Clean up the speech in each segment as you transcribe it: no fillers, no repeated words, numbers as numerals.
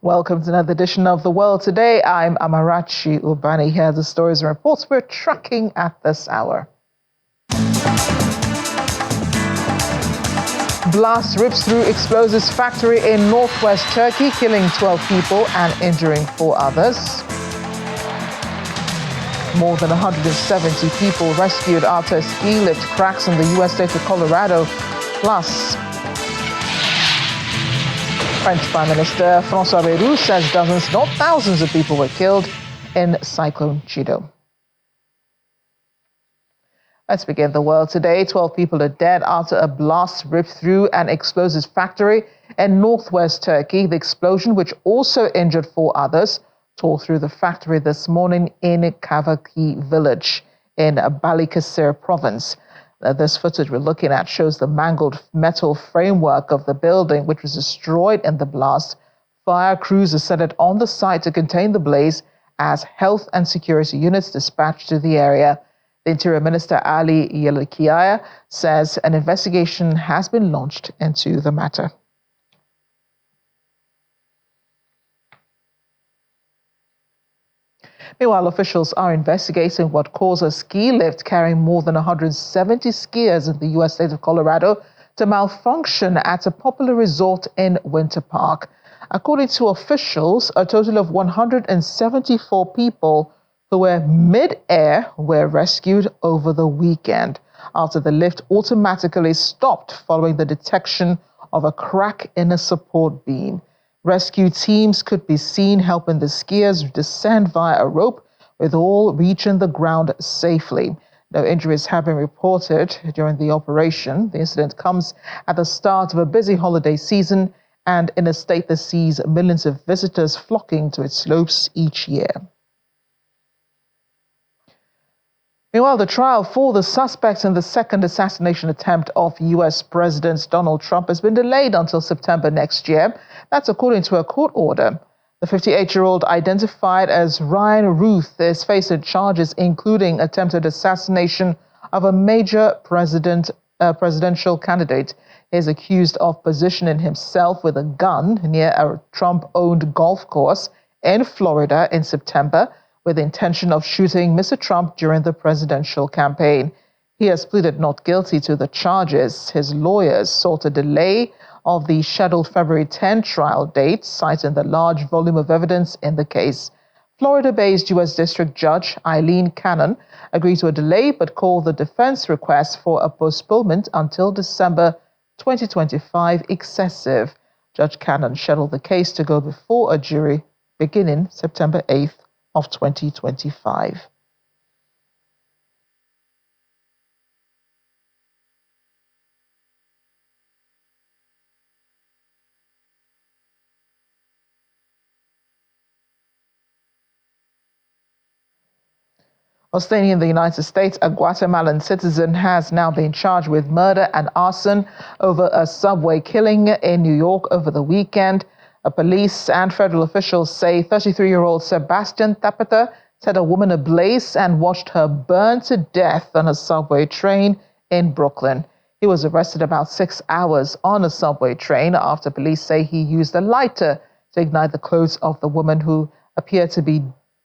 Welcome to another edition of The World Today. I'm Amarachi Ubani. Here are the stories and reports we're tracking at this hour. Blast rips through explosives factory in northwest Turkey, killing 12 people and injuring 4 others. More than 170 people rescued after a ski lift cracks in the U.S. state of Colorado. Plus, French Prime Minister François Bayrou says dozens, not thousands of people were killed in Cyclone Chido. Let's begin The World Today. 12 people are dead after a blast ripped through an explosives factory in northwest Turkey. The explosion, which also injured 4 others, tore through the factory this morning in Kavaki village in Balıkesir province. This footage we're looking at shows the mangled metal framework of the building, which was destroyed in the blast. Fire crews are centered on the site to contain the blaze as health and security units dispatched to the area. The Interior Minister Ali Yelikiaya says an investigation has been launched into the matter. Meanwhile, officials are investigating what caused a ski lift carrying more than 170 skiers in the U.S. state of Colorado to malfunction at a popular resort in Winter Park. According to officials, a total of 174 people who were mid-air were rescued over the weekend after the lift automatically stopped following the detection of a crack in a support beam. Rescue teams could be seen helping the skiers descend via a rope, with all reaching the ground safely. No injuries have been reported during the operation. The incident comes at the start of a busy holiday season and in a state that sees millions of visitors flocking to its slopes each year. Meanwhile, the trial for the suspects in the second assassination attempt of U.S. President Donald Trump has been delayed until September next year. That's according to a court order. The 58-year-old, identified as Ryan Ruth, is facing charges including attempted assassination of a major presidential candidate. He is accused of positioning himself with a gun near a Trump-owned golf course in Florida in September, with the intention of shooting Mr. Trump during the presidential campaign. He has pleaded not guilty to the charges. His lawyers sought a delay of the scheduled February 10 trial date, citing the large volume of evidence in the case. Florida-based U.S. District Judge Eileen Cannon agreed to a delay but called the defense request for a postponement until December 2025 excessive. Judge Cannon scheduled the case to go before a jury beginning September 8th. Of 2025. While staying in the United States, a Guatemalan citizen has now been charged with murder and arson over a subway killing in New York over the weekend. Police and federal officials say 33-year-old Sebastian Tapeta set a woman ablaze and watched her burn to death on a subway train in Brooklyn. He was arrested about 6 hours on a subway train after police say he used a lighter to ignite the clothes of the woman who appeared to be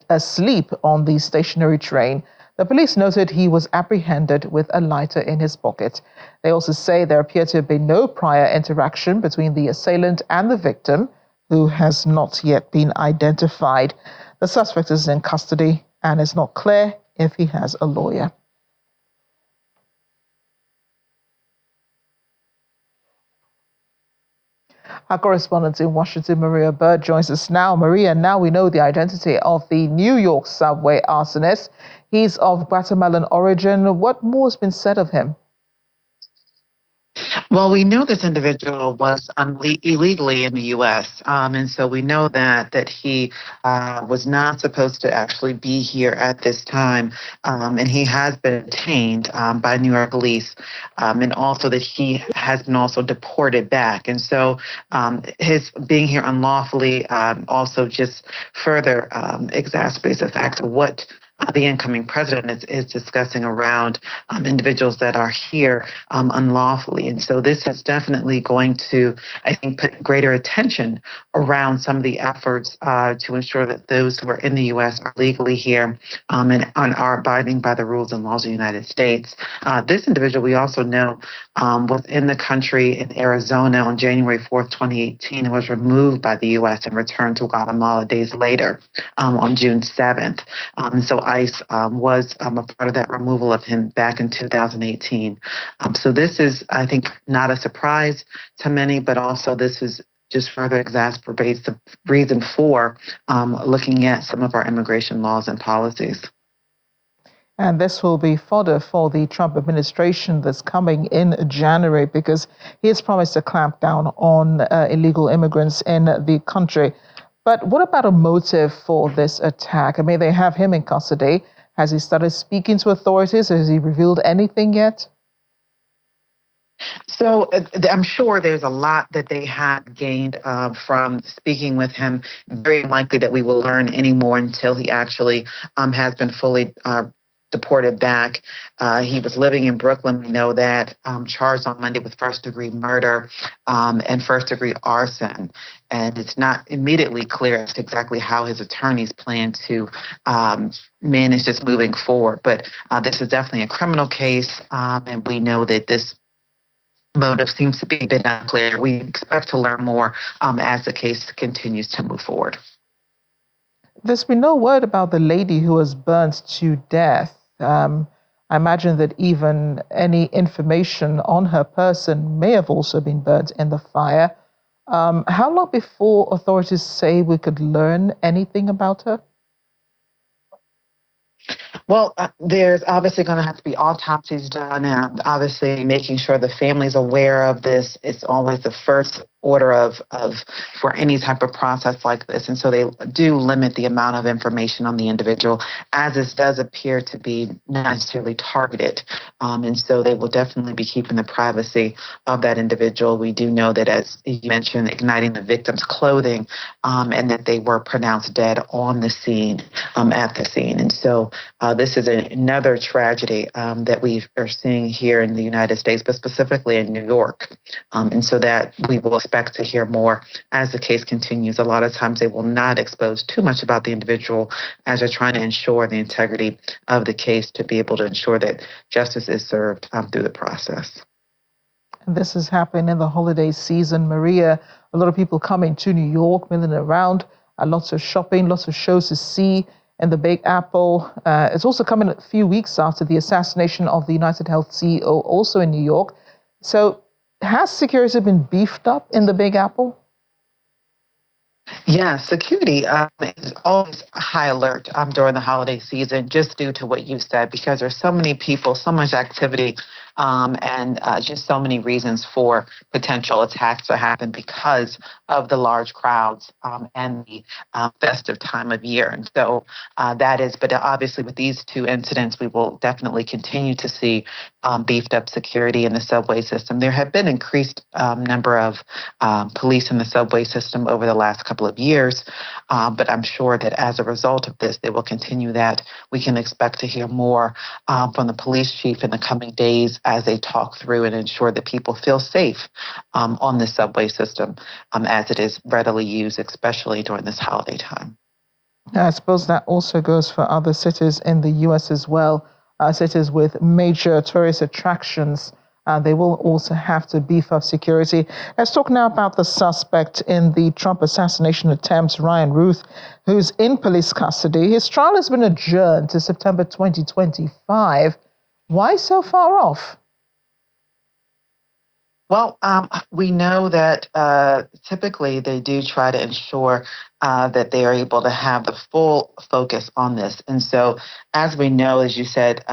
asleep on the stationary train. The police noted he was apprehended with a lighter in his pocket. They also say there appeared to have been no prior interaction between the assailant and the victim, who has not yet been identified. The suspect is in custody and it's not clear if he has a lawyer. Our correspondent in Washington, Maria Bird, joins us now. Maria, now we know the identity of the New York subway arsonist. He's of Guatemalan origin. What more has been said of him? Well, we know this individual was illegally in the U.S., and so we know that he was not supposed to actually be here at this time, and he has been detained by New York police, and also that he has been also deported back. And so his being here unlawfully also just further exacerbates the fact of what the incoming president is discussing around individuals that are here unlawfully. And so this is definitely going to, I think, put greater attention around some of the efforts to ensure that those who are in the U.S. are legally here and are abiding by the rules and laws of the United States. This individual, we also know, was in the country in Arizona on January 4th, 2018, and was removed by the U.S. and returned to Guatemala days later on June 7th. So ICE was a part of that removal of him back in 2018. So this is, I think, not a surprise to many, but also this is just further exacerbates the reason for looking at some of our immigration laws and policies. And this will be fodder for the Trump administration that's coming in January, because he has promised to clamp down on illegal immigrants in the country. But what about a motive for this attack? I mean, they have him in custody. Has he started speaking to authorities? Has he revealed anything yet? So I'm sure there's a lot that they have gained from speaking with him. Very likely that we will learn any more until he actually has been fully deported back. He was living in Brooklyn. We know that, charged on Monday with first-degree murder and first-degree arson. And it's not immediately clear as to exactly how his attorneys plan to manage this moving forward. But this is definitely a criminal case, and we know that this motive seems to be a bit unclear. We expect to learn more as the case continues to move forward. There's been no word about the lady who was burnt to death. I imagine that even any information on her person may have also been burnt in the fire. How long before authorities say we could learn anything about her? Well, there's obviously going to have to be autopsies done, and obviously making sure the family's aware of this is always the first order of for any type of process like this. And so they do limit the amount of information on the individual, as this does appear to be not necessarily targeted. And so they will definitely be keeping the privacy of that individual. We do know that, as you mentioned, igniting the victim's clothing, and that they were pronounced dead on the scene, at the scene. And so this is another tragedy that we are seeing here in the United States, but specifically in New York. And so that we will expect to hear more as the case continues. A lot of times they will not expose too much about the individual as they're trying to ensure the integrity of the case to be able to ensure that justice is served through the process. This is happening in the holiday season, Maria. A lot of people coming to New York, milling around, lots of shopping, lots of shows to see in the Big Apple. It's also coming a few weeks after the assassination of the United Health CEO, also in New York. So has security been beefed up in the Big Apple? Yeah, security is always high alert during the holiday season, just due to what you said, because there's so many people, so much activity, and just so many reasons for potential attacks to happen because of the large crowds and the festive time of year. And so that is, but obviously with these two incidents, we will definitely continue to see beefed up security in the subway system. There have been increased number of police in the subway system over the last couple of years, but I'm sure that as a result of this, they will continue that. We can expect to hear more from the police chief in the coming days as they talk through and ensure that people feel safe on the subway system as it is readily used, especially during this holiday time. I suppose that also goes for other cities in the U.S. as well, cities with major tourist attractions. They will also have to beef up security. Let's talk now about the suspect in the Trump assassination attempt, Ryan Ruth, who's in police custody. His trial has been adjourned to September 2025. Why so far off? Well, we know that typically they do try to ensure that they are able to have the full focus on this. And so, as we know, as you said,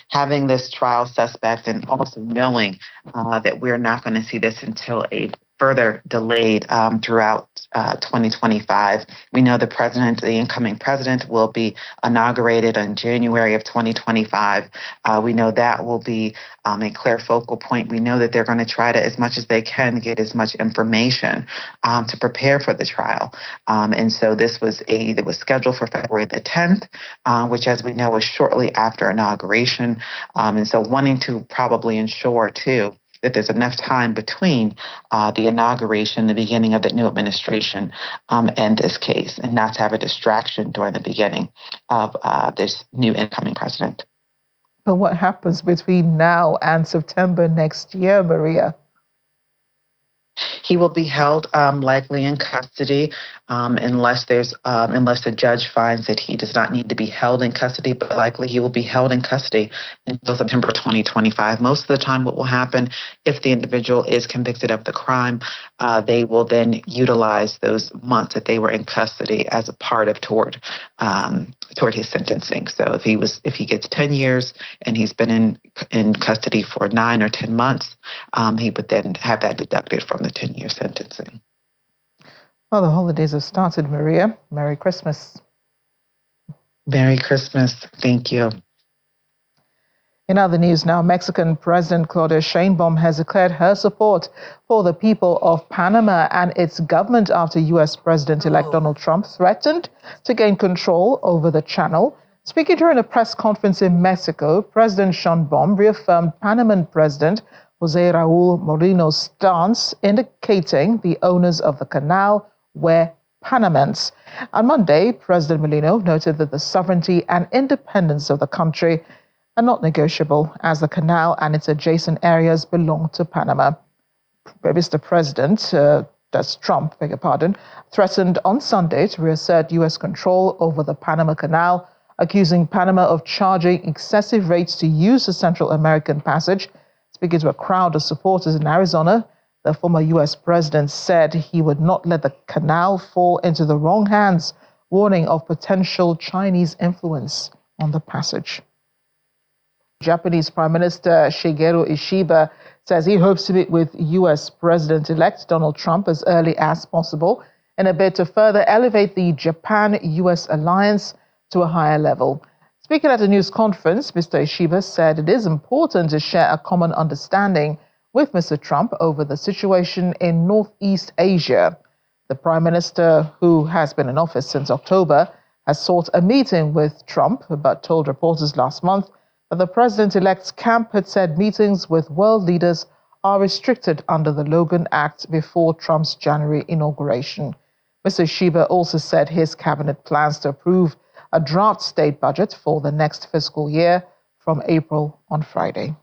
having this trial suspect and also knowing that we're not going to see this until a further delayed throughout 2025. We know the incoming president, will be inaugurated in January of 2025. We know that will be a clear focal point. We know that they're going to try to, as much as they can, get as much information to prepare for the trial. And so it was scheduled for February the 10th, which, as we know, is shortly after inauguration. And so wanting to probably ensure, too, that there's enough time between the inauguration, the beginning of the new administration, and this case, and not to have a distraction during the beginning of this new incoming president. But what happens between now and September next year, Maria? He will be held likely in custody unless the judge finds that he does not need to be held in custody, but likely he will be held in custody until September 2025. Most of the time what will happen, if the individual is convicted of the crime, they will then utilize those months that they were in custody as a part of toward his sentencing. So if he gets 10 years and he's been in custody for 9 or 10 months, he would then have that deducted from the 10-year sentencing. Well, the holidays have started, Maria. Merry Christmas. Merry Christmas. Thank you. In other news now, Mexican President Claudia Sheinbaum has declared her support for the people of Panama and its government after U.S. President-elect Donald Trump threatened to gain control over the channel. Speaking during a press conference in Mexico, President Sheinbaum reaffirmed Panaman President Jose Raul Moreno's stance, indicating the owners of the canal were Panamans. On Monday, President Moreno noted that the sovereignty and independence of the country are not negotiable, as the canal and its adjacent areas belong to Panama. Mr. President, that's Trump, beg your pardon, threatened on Sunday to reassert U.S. control over the Panama Canal, accusing Panama of charging excessive rates to use the Central American Passage. Speaking to a crowd of supporters in Arizona, the former U.S. president said he would not let the canal fall into the wrong hands, warning of potential Chinese influence on the passage. Japanese Prime Minister Shigeru Ishiba says he hopes to meet with U.S. President-elect Donald Trump as early as possible in a bid to further elevate the Japan-U.S. alliance to a higher level. Speaking at a news conference, Mr. Ishiba said it is important to share a common understanding with Mr. Trump over the situation in Northeast Asia. The Prime Minister, who has been in office since October, has sought a meeting with Trump, but told reporters last month that the president-elect's camp had said meetings with world leaders are restricted under the Logan Act before Trump's January inauguration. Mr. Ishiba also said his cabinet plans to approve a draft state budget for the next fiscal year from April on Friday.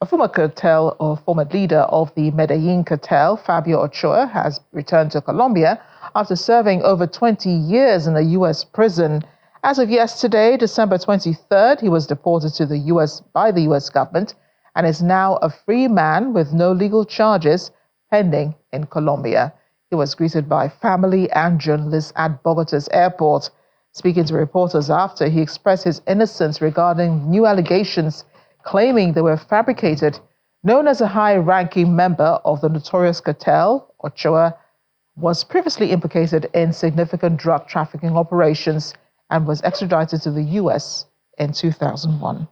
A former leader of the Medellin cartel, Fabio Oca, has returned to Colombia after serving over 20 years in a U.S. prison. As of yesterday, December 23rd, he was deported to the U.S. by the U.S. government and is now a free man with no legal charges pending in Colombia. He was greeted by family and journalists at Bogota's airport. Speaking to reporters after, he expressed his innocence regarding new allegations claiming they were fabricated. Known as a high-ranking member of the notorious cartel, Ochoa was previously implicated in significant drug trafficking operations and was extradited to the U.S. in 2001.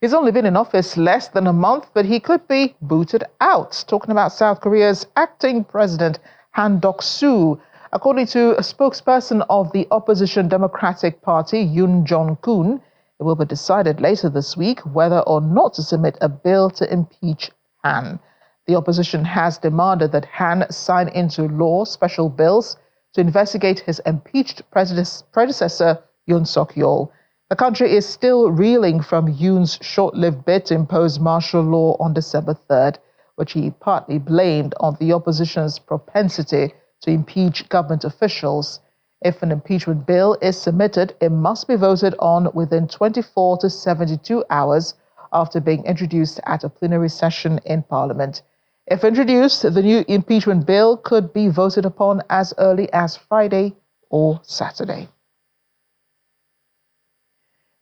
He's only been in office less than a month, but he could be booted out. Talking about South Korea's acting president, Han Duck-soo. According to a spokesperson of the opposition Democratic Party, Yoon Jong-kun, it will be decided later this week whether or not to submit a bill to impeach Han. The opposition has demanded that Han sign into law special bills to investigate his impeached predecessor, Yoon Suk-yeol. The country is still reeling from Yoon's short-lived bid to impose martial law on December 3rd, which he partly blamed on the opposition's propensity to impeach government officials. If an impeachment bill is submitted, it must be voted on within 24 to 72 hours after being introduced at a plenary session in Parliament. If introduced, the new impeachment bill could be voted upon as early as Friday or Saturday.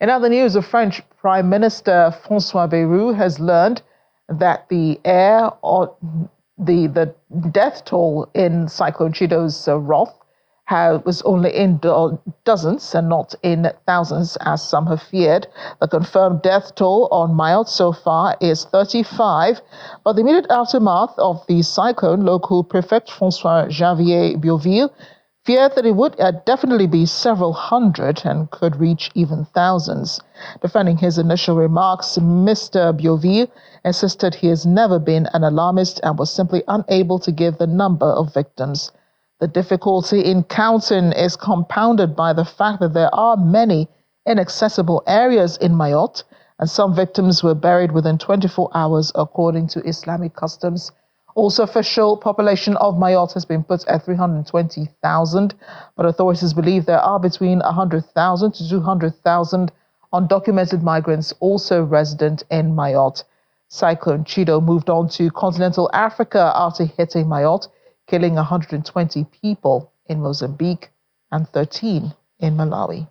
In other news, the French Prime Minister François Bayrou has learned that the death toll in Cyclone Chido's wrath was only in dozens and not in thousands, as some have feared. The confirmed death toll on Mayotte so far is 35, but the immediate aftermath of the cyclone, local prefect François-Xavier Bioville feared that it would definitely be several hundred and could reach even thousands. Defending his initial remarks, Mr. Bioville insisted he has never been an alarmist and was simply unable to give the number of victims. The difficulty in counting is compounded by the fact that there are many inaccessible areas in Mayotte, and some victims were buried within 24 hours according to Islamic customs. Also, official population of Mayotte has been put at 320,000, but authorities believe there are between 100,000 to 200,000 undocumented migrants also resident in Mayotte. Cyclone Chido moved on to continental Africa after hitting Mayotte, killing 120 people in Mozambique and 13 in Malawi.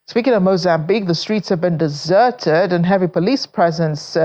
Speaking of Mozambique, the streets have been deserted and heavy police presence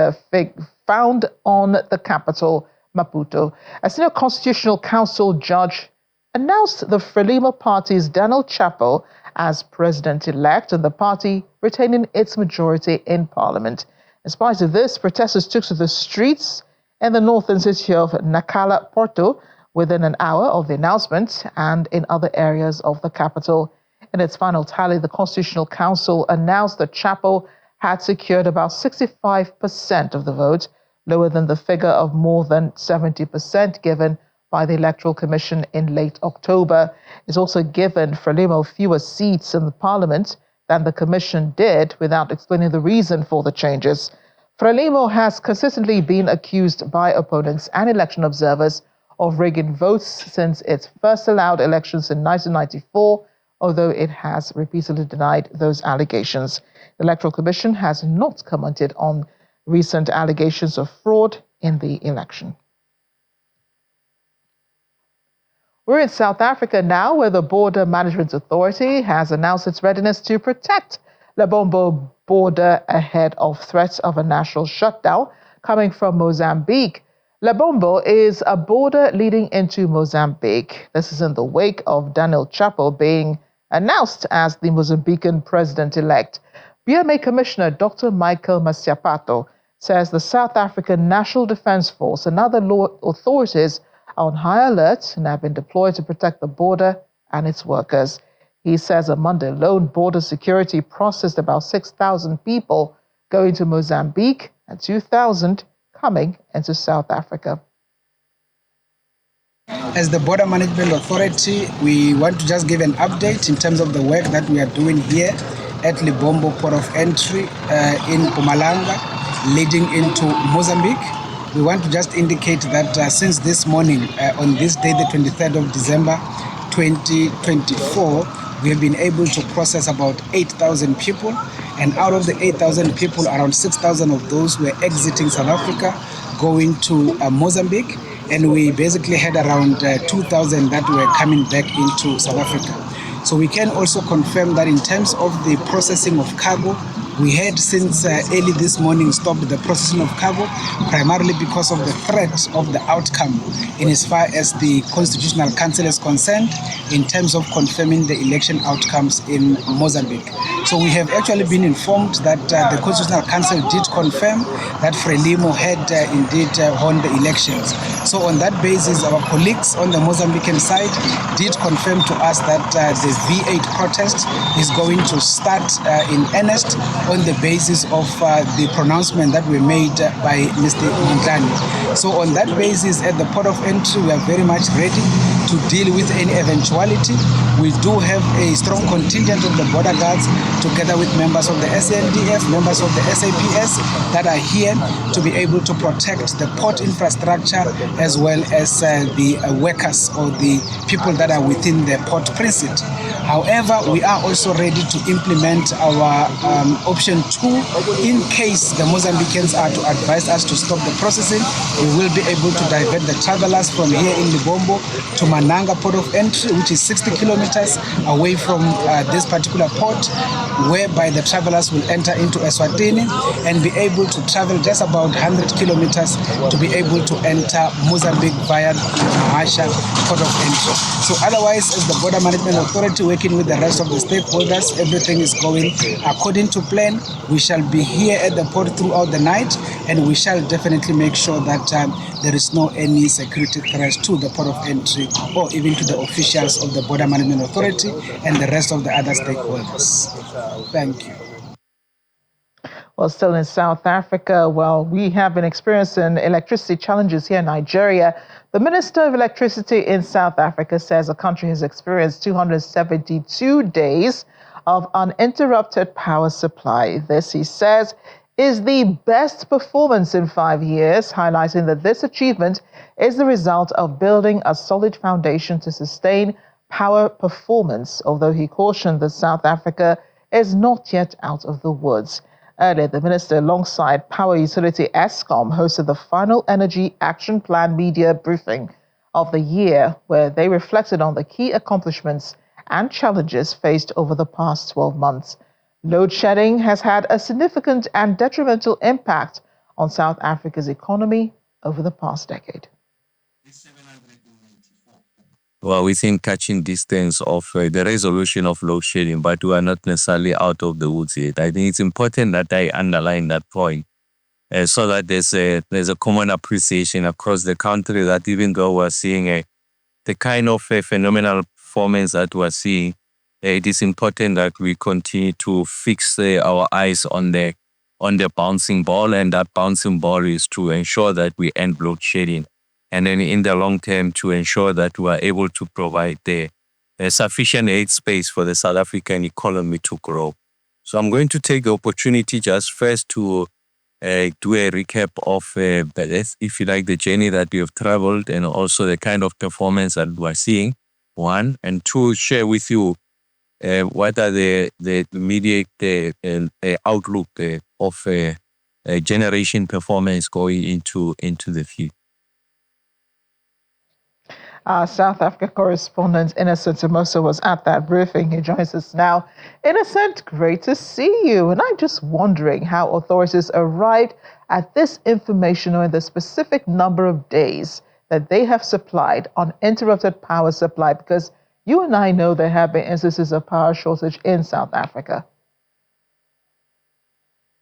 found on the capital, Maputo. A senior constitutional council judge announced the Frelimo party's Daniel Chapo as president-elect and the party retaining its majority in parliament. In spite of this, protesters took to the streets in the northern city of Nakala Porto within an hour of the announcement and in other areas of the capital. In its final tally, the Constitutional Council announced that Chapo had secured about 65% of the vote, lower than the figure of more than 70% given by the Electoral Commission in late October. It's also given Frelimo fewer seats in the parliament than the commission did, without explaining the reason for the changes. Frelimo has consistently been accused by opponents and election observers of rigging votes since its first allowed elections in 1994, although it has repeatedly denied those allegations. The Electoral Commission has not commented on recent allegations of fraud in the election. We're in South Africa now, where the Border Management Authority has announced its readiness to protect Lebombo border ahead of threats of a national shutdown coming from Mozambique. Lebombo is a border leading into Mozambique. This is in the wake of Daniel Chapo being announced as the Mozambican president-elect. BMA Commissioner Dr. Michael Masiapato says the South African National Defence Force and other law authorities are on high alert and have been deployed to protect the border and its workers. He says on Monday alone, border security processed about 6,000 people going to Mozambique and 2,000 coming into South Africa. As the Border Management Authority, we want to just give an update in terms of the work that we are doing here at Lebombo Port of Entry in Mpumalanga, leading into Mozambique. We want to just indicate that since this morning, on this day, the 23rd of December, 2024, we have been able to process about 8,000 people. And out of the 8,000 people, around 6,000 of those were exiting South Africa, going to Mozambique. And we basically had around 2,000 that were coming back into South Africa. So we can also confirm that in terms of the processing of cargo, we had since early this morning stopped the processing of cargo, primarily because of the threat of the outcome in as far as the Constitutional Council is concerned in terms of confirming the election outcomes in Mozambique. So we have actually been informed that the Constitutional Council did confirm that Frelimo had indeed won the elections. So on that basis, our colleagues on the Mozambican side did confirm to us that the V8 protest is going to start in earnest on the basis of the pronouncement that were made by Mr. Mondlane. So on that basis, at the port of entry, we are very much ready to deal with any eventuality. We do have a strong contingent of the border guards together with members of the SNDF, members of the SAPS that are here to be able to protect the port infrastructure as well as the workers or the people that are within the port precinct. However, we are also ready to implement our option 2 in case the Mozambicans are to advise us to stop the processing. We will be able to divert the travelers from here in Libombo to Mananga port of entry, which is 60 kilometers away from this particular port, whereby the travelers will enter into Eswatini and be able to travel just about 100 kilometers to be able to enter Mozambique via Mahasha port of entry. So otherwise, as the Border Management Authority working with the rest of the stakeholders, everything is going according to plan. We shall be here at the port throughout the night, and we shall definitely make sure that there is no any security threats to the port of entry or even to the officials of the Border Management Authority and the rest of the other stakeholders. Thank you. Well, still in South Africa, we have been experiencing electricity challenges here in Nigeria. The Minister of Electricity in South Africa says the country has experienced 272 days of uninterrupted power supply. This, he says, is the best performance in 5 years, highlighting that this achievement is the result of building a solid foundation to sustain power performance, although he cautioned that South Africa is not yet out of the woods. Earlier, the minister, alongside power utility Eskom, hosted the final Energy Action Plan media briefing of the year, where they reflected on the key accomplishments and challenges faced over the past 12 months. Load shedding has had a significant and detrimental impact on South Africa's economy over the past decade. Well, within catching distance of the resolution of load shedding, but we are not necessarily out of the woods yet. I think it's important that I underline that point so that there's a common appreciation across the country that even though we're seeing the kind of phenomenal performance that we're seeing, it is important that we continue to fix our eyes on the bouncing ball, and that bouncing ball is to ensure that we end load shedding. And then in the long term, to ensure that we are able to provide the sufficient aid space for the South African economy to grow. So I'm going to take the opportunity just first to do a recap of, if you like, the journey that we have traveled and also the kind of performance that we're seeing, one. And two, share with you what are the immediate outlook of generation performance going into the future. Our South Africa correspondent Innocent Amoso was at that briefing. He joins us now. Innocent, great to see you. And I'm just wondering how authorities arrived at this information or the specific number of days that they have supplied uninterrupted power supply, because you and I know there have been instances of power shortage in South Africa.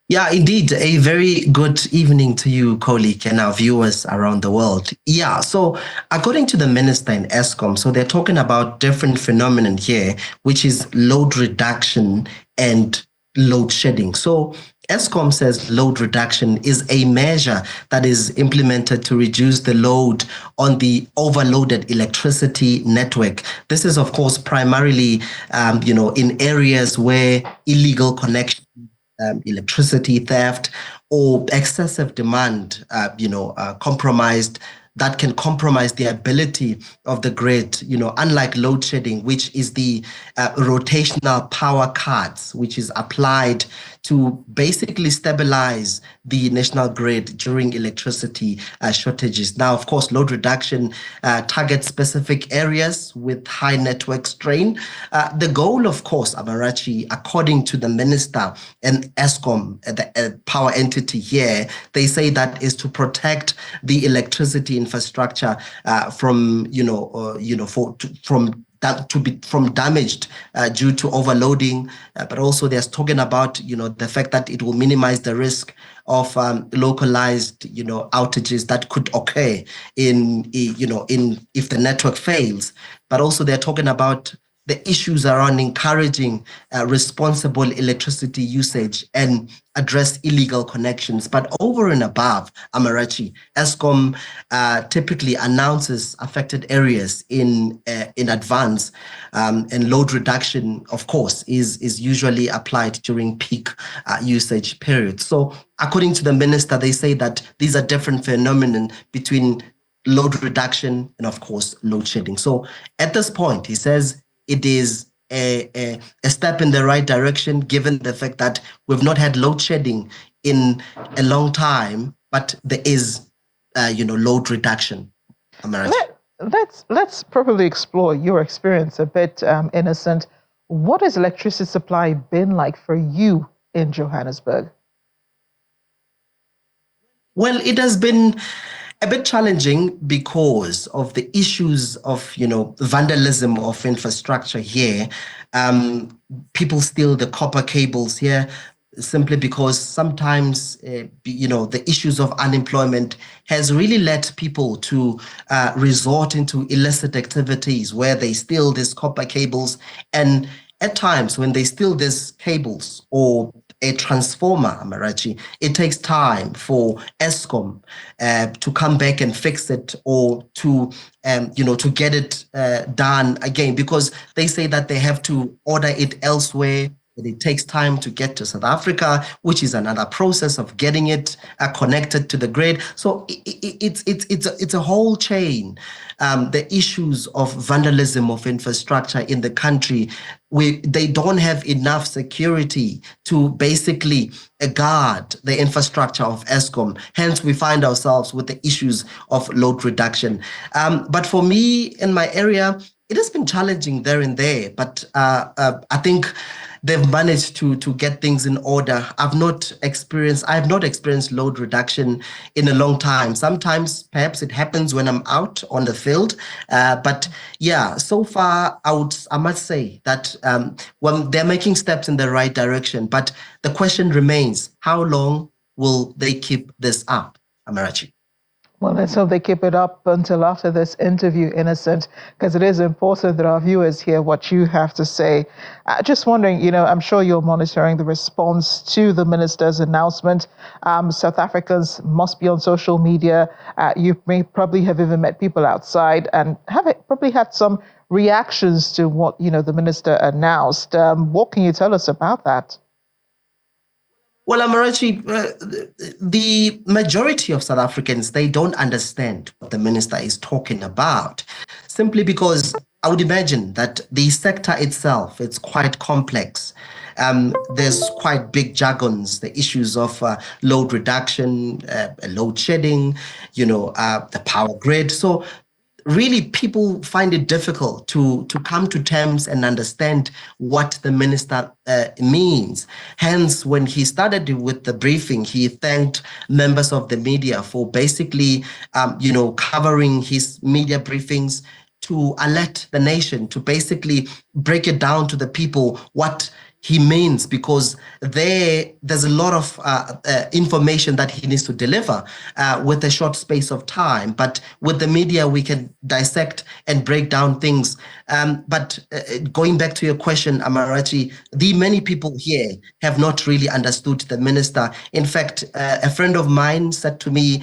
Yeah, indeed. A very good evening to you, colleague, and our viewers around the world. Yeah, so according to the minister in Eskom, so they're talking about different phenomenon here, which is load reduction and load shedding. So Eskom says load reduction is a measure that is implemented to reduce the load on the overloaded electricity network. This is, of course, primarily, in areas where illegal connection, electricity theft, or excessive demand, compromised, that can compromise the ability of the grid, unlike load shedding, which is the rotational power cuts, which is applied to basically stabilize the national grid during electricity shortages. Now, of course, load reduction targets specific areas with high network strain. The goal, of course, Amarachi, according to the minister and Eskom, the power entity here, they say that is to protect the electricity infrastructure from damaged due to overloading, but also they're talking about the fact that it will minimize the risk of localized outages that could occur in if the network fails. But also they're talking about the issues around encouraging responsible electricity usage and address illegal connections. But over and above, Amarachi, ESCOM typically announces affected areas in advance, and load reduction, of course, is usually applied during peak usage periods. So according to the minister, they say that these are different phenomena between load reduction and, of course, load shedding. So at this point, he says it is a step in the right direction, given the fact that we've not had load shedding in a long time, but there is, load reduction. Let's probably explore your experience a bit, Innocent. What has electricity supply been like for you in Johannesburg? Well, it has been a bit challenging because of the issues of, vandalism of infrastructure here. People steal the copper cables here simply because sometimes, the issues of unemployment has really led people to resort into illicit activities where they steal these copper cables. And at times when they steal these cables or a transformer, Amarachi, it takes time for ESCOM to come back and fix it, or to get it done again, because they say that they have to order it elsewhere. It takes time to get to South Africa, which is another process of getting it connected to the grid. So it's a whole chain. The issues of vandalism of infrastructure in the country, they don't have enough security to basically guard the infrastructure of ESCOM. Hence, we find ourselves with the issues of load reduction. But for me, in my area, it has been challenging there and there, but I think they've managed to get things in order. I have not experienced load reduction in a long time. Sometimes perhaps it happens when I'm out on the field. But yeah, so far I must say that when they're making steps in the right direction. But the question remains, how long will they keep this up, Amarachi? Well, let's hope they keep it up until after this interview, Innocent, because it is important that our viewers hear what you have to say. Just wondering, I'm sure you're monitoring the response to the minister's announcement. South Africans must be on social media. You may probably have even met people outside and probably had some reactions to what, the minister announced. What can you tell us about that? Well, Amarachi, the majority of South Africans, they don't understand what the minister is talking about, simply because I would imagine that the sector itself, it's quite complex. There's quite big jargons, the issues of load reduction, load shedding, the power grid. So really, people find it difficult to come to terms and understand what the minister means. Hence, when he started with the briefing, he thanked members of the media for basically, covering his media briefings to alert the nation, to basically break it down to the people what he means, because there's a lot of information that he needs to deliver with a short space of time. But with the media, we can dissect and break down things. But going back to your question, Amarachi, the many people here have not really understood the minister. In fact, a friend of mine said to me,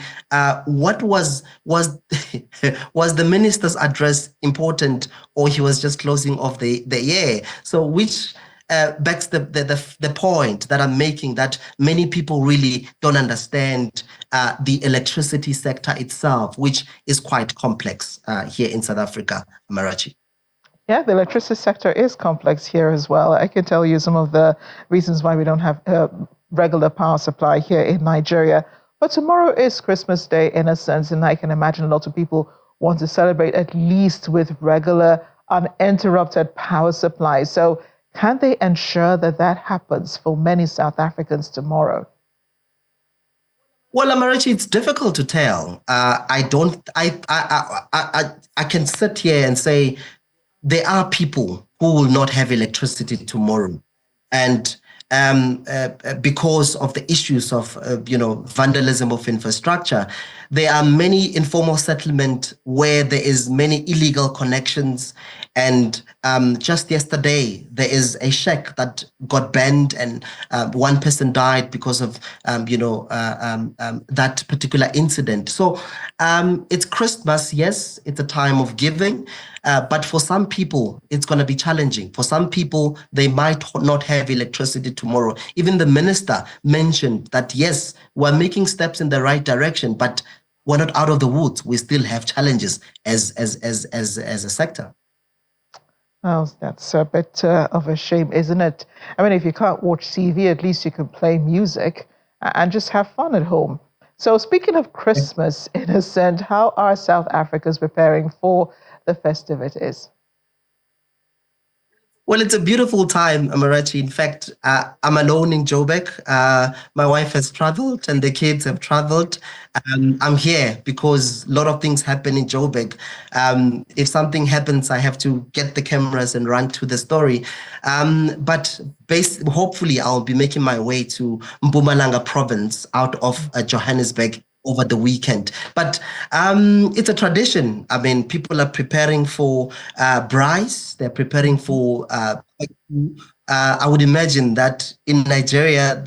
what was the minister's address important, or he was just closing off the year? So which backs the point that I'm making, that many people really don't understand the electricity sector itself, which is quite complex here in South Africa, Amarachi. Yeah, the electricity sector is complex here as well. I can tell you some of the reasons why we don't have regular power supply here in Nigeria. But tomorrow is Christmas Day, in a sense, and I can imagine a lot of people want to celebrate at least with regular, uninterrupted power supply. So can they ensure that happens for many South Africans tomorrow? Well, Amarachi, it's difficult to tell. I can sit here and say there are people who will not have electricity tomorrow, and because of the issues of vandalism of infrastructure, there are many informal settlements where there is many illegal connections, And just yesterday, there is a sheikh that got banned, and one person died because of that particular incident. So it's Christmas, yes, it's a time of giving, but for some people, it's going to be challenging. For some people, they might not have electricity tomorrow. Even the minister mentioned that, yes, we're making steps in the right direction, but we're not out of the woods. We still have challenges as a sector. Well, that's a bit of a shame, isn't it? I mean, if you can't watch TV, at least you can play music and just have fun at home. So speaking of Christmas, Innocent, how are South Africans preparing for the festivities? Well, it's a beautiful time, Amarachi. In fact, I'm alone in Joburg. My wife has traveled and the kids have traveled. I'm here because a lot of things happen in Joburg. If something happens, I have to get the cameras and run to the story. But hopefully, I'll be making my way to Mpumalanga province out of Johannesburg over the weekend. But it's a tradition. I mean, people are preparing for braais. They're preparing for I would imagine that in Nigeria,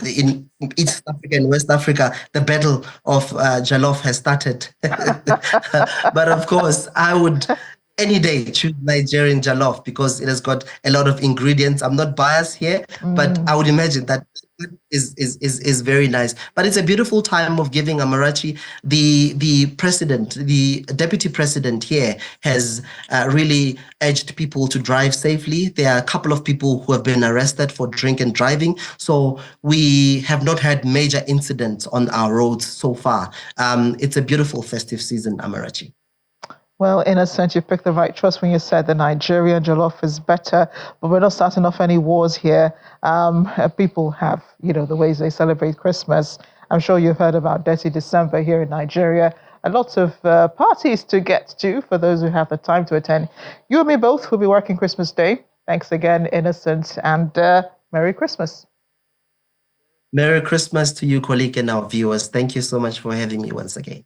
in East Africa and West Africa, the battle of jollof has started. But of course, I would any day choose Nigerian jollof because it has got a lot of ingredients. I'm not biased here, but I would imagine that is very nice. But it's a beautiful time of giving, Amarachi. The president, the deputy president here has really urged people to drive safely. There are a couple of people who have been arrested for drink and driving. So we have not had major incidents on our roads so far. It's a beautiful festive season, Amarachi. Well, in a sense, you picked the right choice when you said the Nigerian jollof is better, but we're not starting off any wars here. People have, the ways they celebrate Christmas. I'm sure you've heard about Dirty December here in Nigeria. And lots of parties to get to for those who have the time to attend. You and me both will be working Christmas Day. Thanks again, Innocent, and Merry Christmas. Merry Christmas to you, colleague, and our viewers. Thank you so much for having me once again.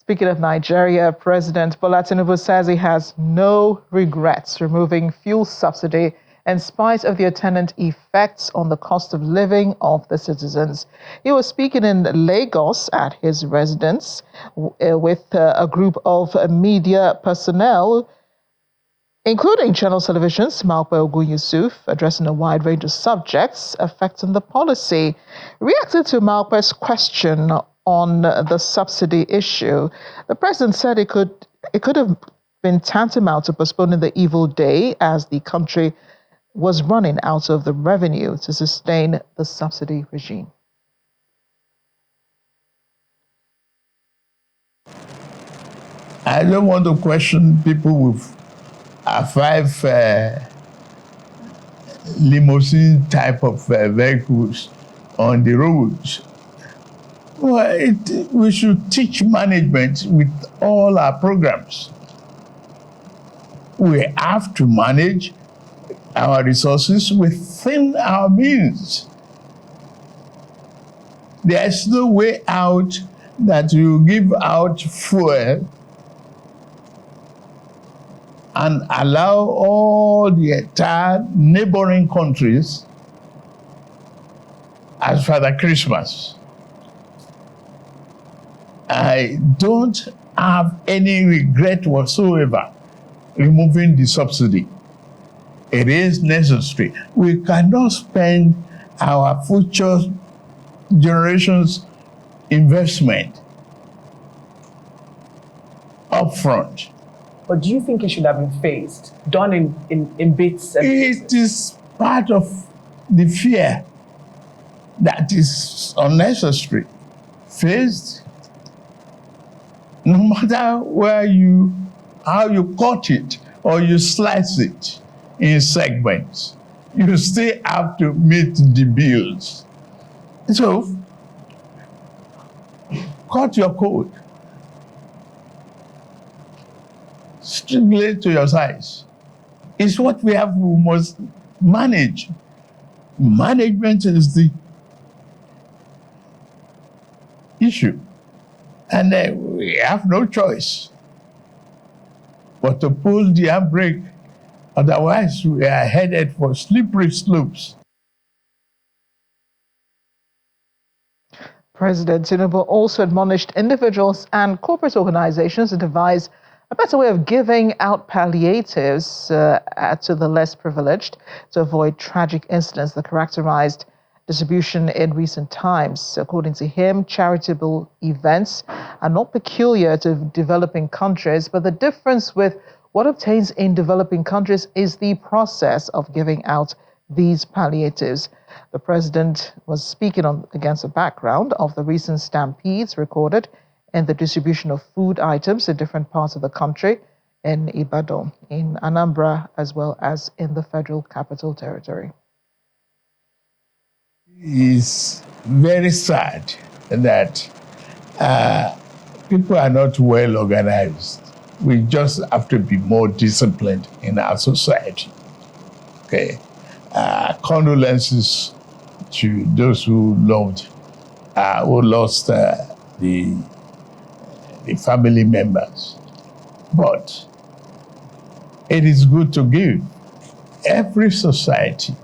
Speaking of Nigeria, President Bola Tinubu says he has no regrets removing fuel subsidy in spite of the attendant effects on the cost of living of the citizens. He was speaking in Lagos at his residence with a group of media personnel, including Channel Television's Malpe Ogun Yusuf, addressing a wide range of subjects affecting the policy. Reacting to Malpe's question on the subsidy issue, the president said it could have been tantamount to postponing the evil day as the country was running out of the revenue to sustain the subsidy regime. I don't want to question people with 5 limousine type of vehicles on the roads. Well, we should teach management with all our programs. We have to manage our resources within our means. There's no way out that you give out fuel and allow all the entire neighboring countries as Father Christmas. I don't have any regret whatsoever removing the subsidy. It is necessary. We cannot spend our future generations' investment upfront. But do you think it should have been phased, done in bits? It is part of the fear that is unnecessary. Phased, no matter how you cut it or you slice it in segments, you still have to meet the bills. So, cut your coat strictly to your size. It's what we must manage. Management is the issue. And we have no choice. but to pull the handbrake. Otherwise, we are headed for slippery slopes. President Tinubu also admonished individuals and corporate organizations to devise a better way of giving out palliatives to the less privileged to avoid tragic incidents that characterized distribution in recent times. According to him, charitable events are not peculiar to developing countries, but the difference with what obtains in developing countries is the process of giving out these palliatives. The president was speaking against the background of the recent stampedes recorded in the distribution of food items in different parts of the country, in Ibadan, in Anambra, as well as in the Federal Capital Territory. It's very sad that people are not well organized. We just have to be more disciplined in our society. Okay. Condolences to those who lost the family members. But it is good to give. Every society,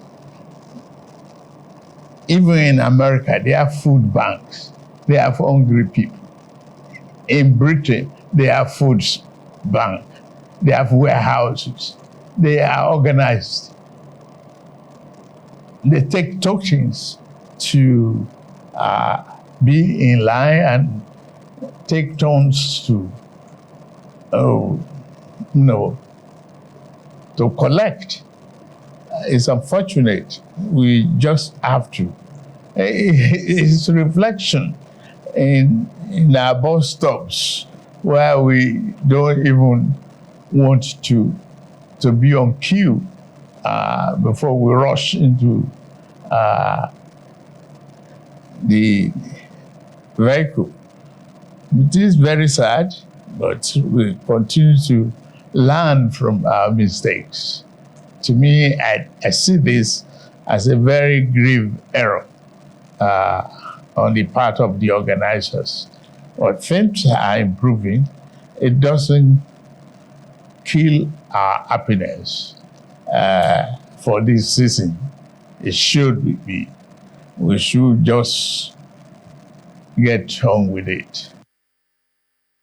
even in America, they have food banks. They have hungry people. In Britain, they have food bank. They have warehouses. They are organized. They take tokens to be in line and take turns to collect. It's unfortunate. We just have to. It's a reflection in our bus stops where we don't even want to be on queue before we rush into the vehicle. It is very sad, but we continue to learn from our mistakes. To me, I see this as a very grave error on the part of the organizers. But things are improving. It doesn't kill our happiness for this season. It should be. We should just get on with it.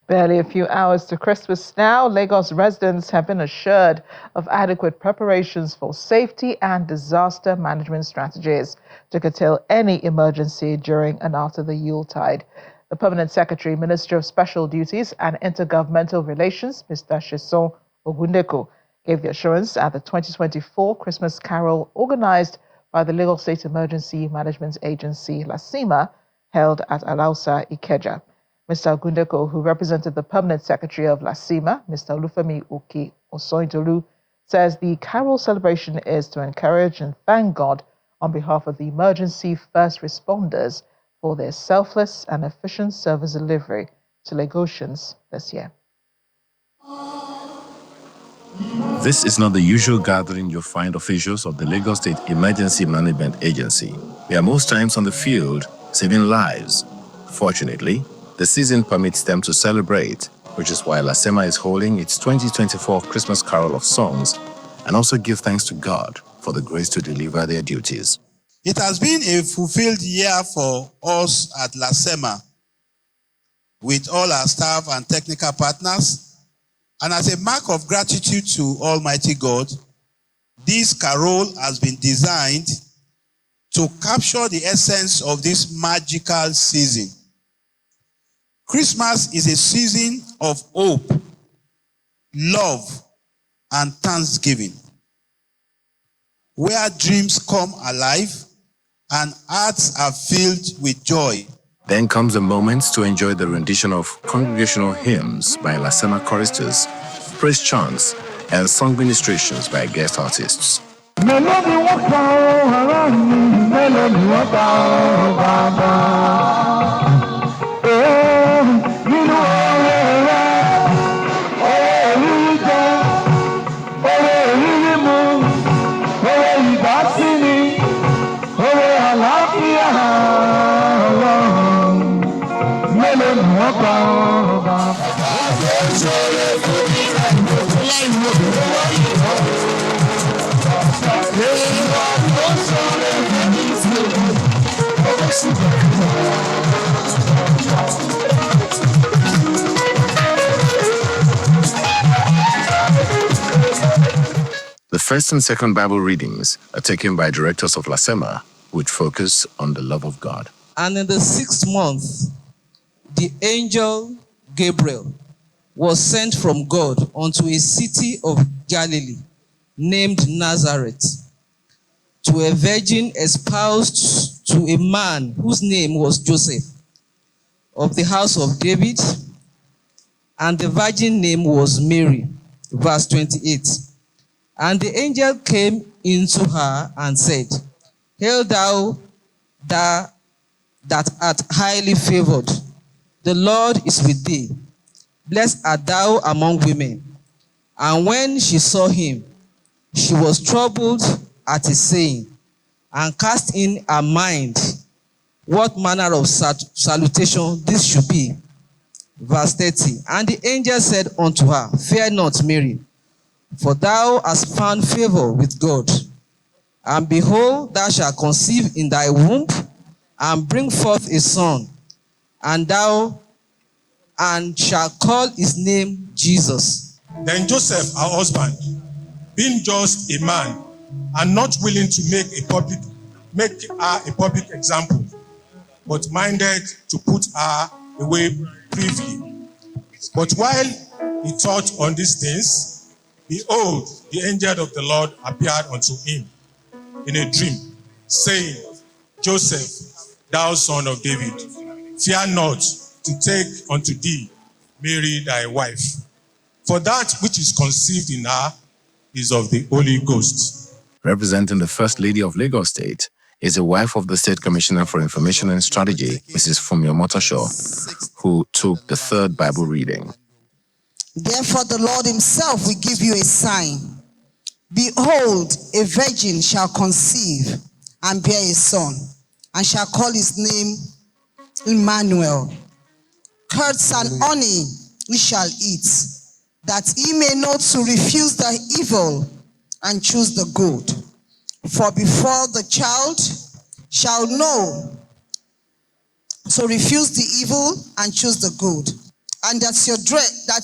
Barely a few hours to Christmas now, Lagos residents have been assured of adequate preparations for safety and disaster management strategies to curtail any emergency during and after the Yuletide. The Permanent Secretary, Ministry of Special Duties and Intergovernmental Relations, Mr. Sheson Ogundeko, gave the assurance at the 2024 Christmas Carol organized by the Lagos State Emergency Management Agency, LASIMA, held at Alausa, Ikeja. Mr. Ogundeko, who represented the Permanent Secretary of LASIMA, Mr. Olufemi Oki Osointolu, says the carol celebration is to encourage and thank God on behalf of the emergency first responders for their selfless and efficient service delivery to Lagosians this year. This is not the usual gathering you'll find officials of the Lagos State Emergency Management Agency. They are most times on the field, saving lives. Fortunately, the season permits them to celebrate, which is why LASIMA is holding its 2024 Christmas Carol of Songs and also give thanks to God for the grace to deliver their duties. It has been a fulfilled year for us at LASIMA with all our staff and technical partners. And as a mark of gratitude to Almighty God, this carol has been designed to capture the essence of this magical season. Christmas is a season of hope, love, and thanksgiving, where dreams come alive and hearts are filled with joy. Then comes the moment to enjoy the rendition of congregational hymns by LASIMA choristers, praise chants, and song ministrations by guest artists. The first and second Bible readings are taken by directors of LASEMA, which focus on the love of God. And in the 6th month, the angel Gabriel was sent from God unto a city of Galilee named Nazareth, to a virgin espoused to a man whose name was Joseph, of the house of David, and the virgin name was Mary. Verse 28. And the angel came into her and said, Hail thou that art highly favored, the Lord is with thee. Blessed art thou among women. And when she saw him, she was troubled at his saying, and cast in her mind what manner of salutation this should be. Verse 30. And the angel said unto her, Fear not, Mary, for thou hast found favor with God. And behold, thou shalt conceive in thy womb, and bring forth a son, and shalt call his name Jesus. Then Joseph, her husband, being just a man, and not willing to make her a public example, but minded to put her away privily. But while he thought on these things, behold, the angel of the Lord appeared unto him in a dream, saying, Joseph, thou son of David, fear not to take unto thee Mary thy wife, for that which is conceived in her is of the Holy Ghost. Representing the First Lady of Lagos State is the wife of the State Commissioner for Information and Strategy, Mrs. Fumio Motosho, who took the third Bible reading. Therefore the Lord himself will give you a sign. Behold, a virgin shall conceive and bear a son, and shall call his name Emmanuel. Curds and honey he shall eat, that he may know to refuse the evil and choose the good. For before the child shall know, so refuse the evil and choose the good. And that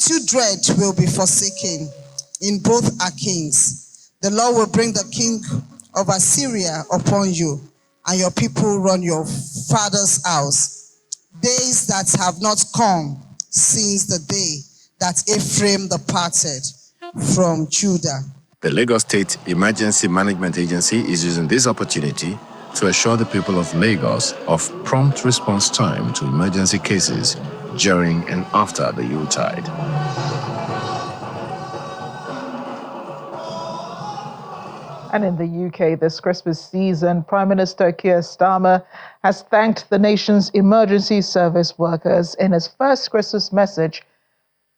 you dread will be forsaken in both our kings. The Lord will bring the king of Assyria upon you, and your people run your father's house. Days that have not come since the day that Ephraim departed from Judah. The Lagos State Emergency Management Agency is using this opportunity to assure the people of Lagos of prompt response time to emergency cases during and after the Yuletide. And in the UK this Christmas season, Prime Minister Keir Starmer has thanked the nation's emergency service workers in his first Christmas message.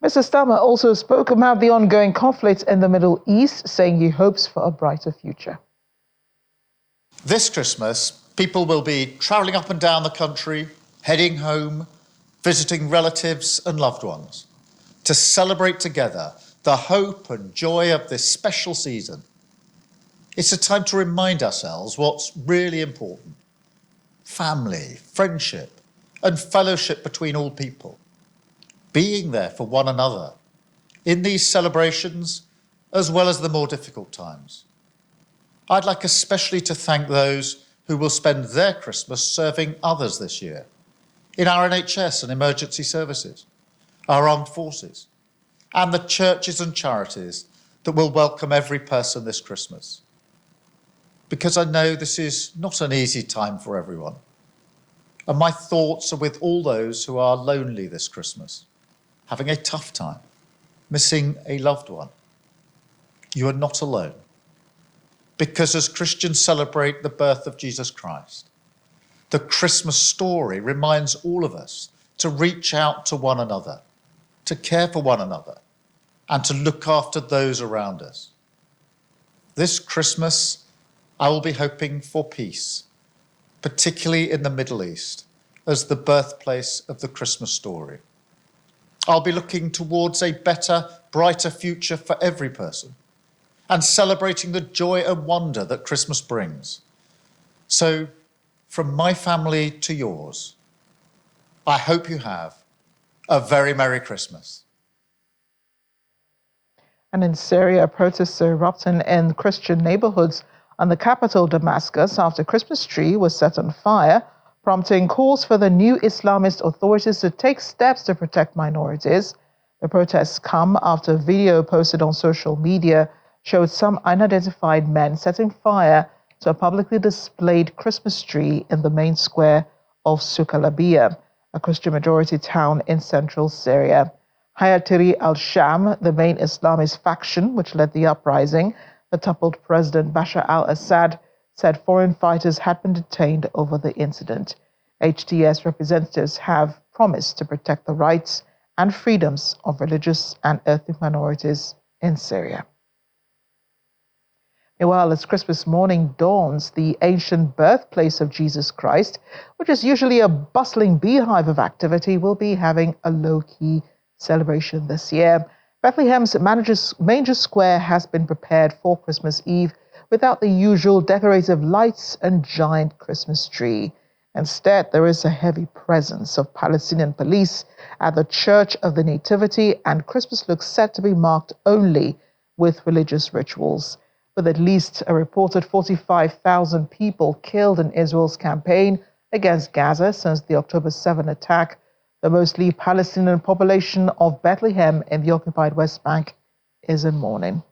Mr. Starmer also spoke about the ongoing conflict in the Middle East, saying he hopes for a brighter future. This Christmas, people will be travelling up and down the country, heading home, visiting relatives and loved ones, to celebrate together the hope and joy of this special season. It's a time to remind ourselves what's really important: family, friendship, and fellowship between all people. Being there for one another in these celebrations, as well as the more difficult times. I'd like especially to thank those who will spend their Christmas serving others this year in our NHS and emergency services, our armed forces, and the churches and charities that will welcome every person this Christmas. Because I know this is not an easy time for everyone. And my thoughts are with all those who are lonely this Christmas, having a tough time, missing a loved one. You are not alone. Because as Christians celebrate the birth of Jesus Christ, the Christmas story reminds all of us to reach out to one another, to care for one another, and to look after those around us. This Christmas, I will be hoping for peace, particularly in the Middle East, as the birthplace of the Christmas story. I'll be looking towards a better, brighter future for every person and celebrating the joy and wonder that Christmas brings. So, from my family to yours, I hope you have a very Merry Christmas. And in Syria, protests are erupting in Christian neighborhoods on the capital, Damascus, after a Christmas tree was set on fire, prompting calls for the new Islamist authorities to take steps to protect minorities. The protests come after a video posted on social media showed some unidentified men setting fire to a publicly displayed Christmas tree in the main square of Sukalabia, a Christian-majority town in central Syria. Hayat al-Sham, the main Islamist faction which led the uprising, that toppled President Bashar al-Assad, said foreign fighters had been detained over the incident. HTS representatives have promised to protect the rights and freedoms of religious and ethnic minorities in Syria. Meanwhile, as Christmas morning dawns, the ancient birthplace of Jesus Christ, which is usually a bustling beehive of activity, will be having a low-key celebration this year. Bethlehem's manger square has been prepared for Christmas Eve without the usual decorative lights and giant Christmas tree. Instead, there is a heavy presence of Palestinian police at the Church of the Nativity, and Christmas looks set to be marked only with religious rituals. With at least a reported 45,000 people killed in Israel's campaign against Gaza since the October 7 attack, the mostly Palestinian population of Bethlehem in the occupied West Bank is in mourning.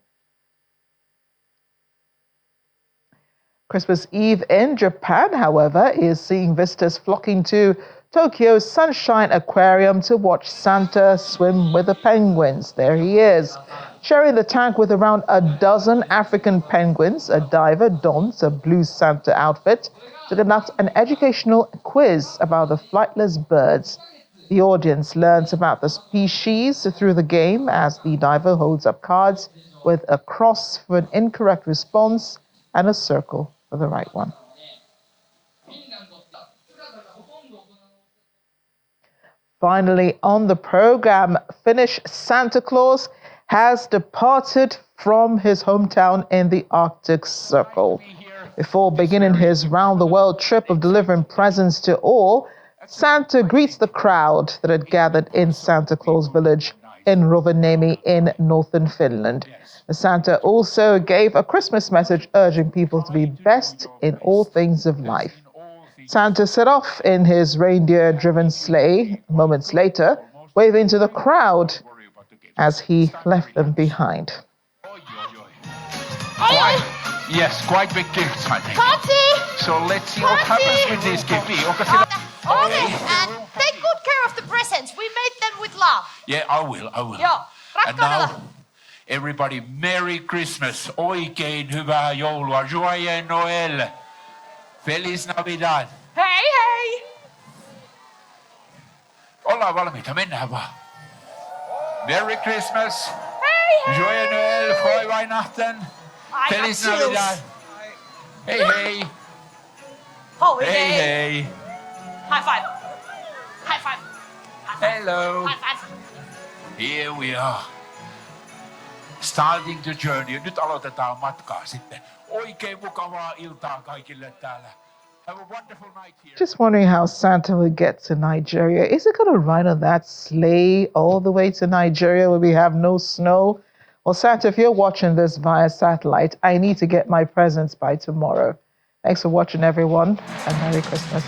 Christmas Eve in Japan, however, is seeing visitors flocking to Tokyo's Sunshine Aquarium to watch Santa swim with the penguins. There he is. Sharing the tank with around a dozen African penguins, a diver dons a blue Santa outfit to conduct an educational quiz about the flightless birds. The audience learns about the species through the game as the diver holds up cards with a cross for an incorrect response and a circle for the right one. Finally, on the program, Finnish Santa Claus has departed from his hometown in the Arctic Circle. Before beginning his round-the-world trip of delivering presents to all, Santa greets the crowd that had gathered in Santa Claus Village in Rovaniemi in northern Finland. The Santa also gave a Christmas message urging people to be best in all things of life. Santa set off in his reindeer-driven sleigh moments later, waving to the crowd as he left them behind. Quite big gifts, I think. Kati! So let's see what happens with this gift. And take good care of the presents. We made them with love. Yeah, I will. Joo, And now, everybody, Merry Christmas. Oikein hyvää joulua. Joyeux Noël. Feliz Navidad. Hei! Ollaan valmiita, mennään vaan. Merry Christmas. Hei! Joyeux Noël, Frohe Weihnachten. Feliz Navidad. Hey. Holiday. Hey. High five. Hello. High five. Here we are. Starting the journey. Nyt aloitetaan matkaa sitten. Oikein mukavaa iltaa kaikille täällä. Have a wonderful night here. Just wondering how Santa would get to Nigeria. Is it going to ride on that sleigh all the way to Nigeria where we have no snow? Well, Santa, if you're watching this via satellite, I need to get my presents by tomorrow. Thanks for watching, everyone, and Merry Christmas.